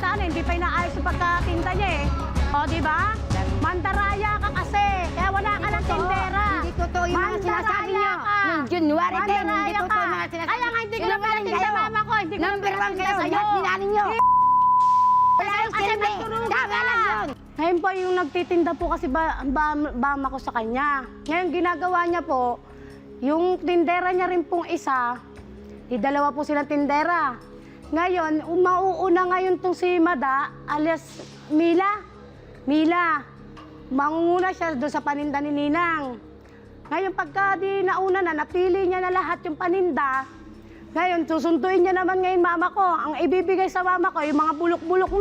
sa ano, hindi pa inaayos yung pagkatinda niya eh. O, di ba? Mandaraya ka kasi, kaya wala ka ng tindera. Hindi totoo yung mga sinasabi niyo. Noong January 10, hindi totoo yung mga sinasabi. Kaya nga hindi ko naparating sa mama ko, hindi ko Number 1 naparating kayo, sa'yo. lahat ninanin niyo. Wala yung Kasi silbi. nagtulungan Tama ka. lang yun. Ngayon po yung nagtitinda po kasi bama ko sa kanya. Ngayon ginagawa niya po, yung tindera niya rin pong isa, dalawa po silang tindera. Ngayon, mauuna ngayon tong si Mada, alias Mila. Mangunguna siya doon sa paninda ni Ninang. Ngayon, pagka di nauna na, napili niya na lahat yung paninda. Ngayon, susunduin niya naman ngayon mama ko. Ang ibibigay sa mama ko, yung mga bulok-bulok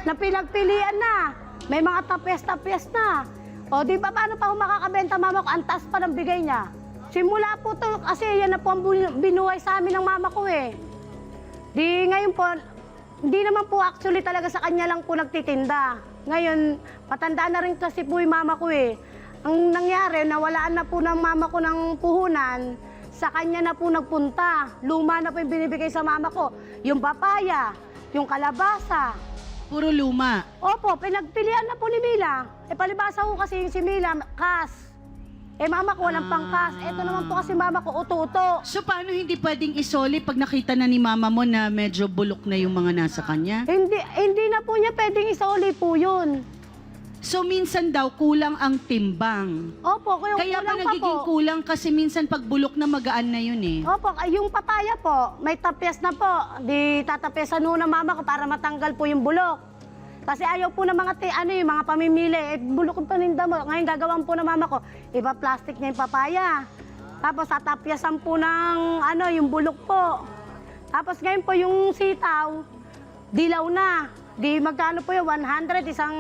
na pinagpilian na. May mga tapyas-tapyas na. O, di ba paano pa makakabenta mama ko? Ang taas pa ng bigay niya. Simula po to, kasi yan na po ang binuhay sa amin ng mama ko eh. Di ngayon po, hindi naman po actually talaga sa kanya lang po nagtitinda. Ngayon, patanda na rin kasi po yung mama ko eh. Ang nangyari, nawalaan na po ng mama ko ng puhunan, sa kanya na po nagpunta. Luma na po yung binibigay sa mama ko. Yung papaya, yung kalabasa. Puro luma. Opo, pinagpilian na po ni Mila. Eh, palibasa ko kasi yung si Mila, kas. Eh, mama ko walang pangkas. Ito naman po kasi mama ko, uto-uto. So, paano hindi pwedeng isoli pag nakita na ni mama mo na medyo bulok na yung mga nasa kanya? Hindi na po niya pwedeng isauli po yun. So, minsan daw kulang ang timbang. Opo, yung Kaya kulang pa nagiging po. kulang kasi minsan pag bulok na magaan na yun eh. Opo, yung papaya po, may tapyas na po. Di tatapyasan ng mama ko para matanggal po yung bulok. Kasi ayaw po ng mga yung mga pamimili. Eh, bulok yung paninda mo. Ngayon gagawin po ng mama ko, iba plastic niya yung papaya. Tapos tatapyasan po ng yung bulok po. Tapos ngayon po yung sitaw, dilaw na. Di magkano po yung 100, isang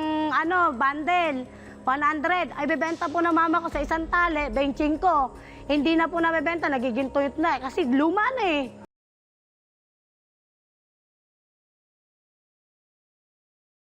bundle. 100. Ay bebenta po ng mama ko sa isang tali, 25. Hindi na po nabebenta, nagiging tuyot na eh. Kasi luma na eh.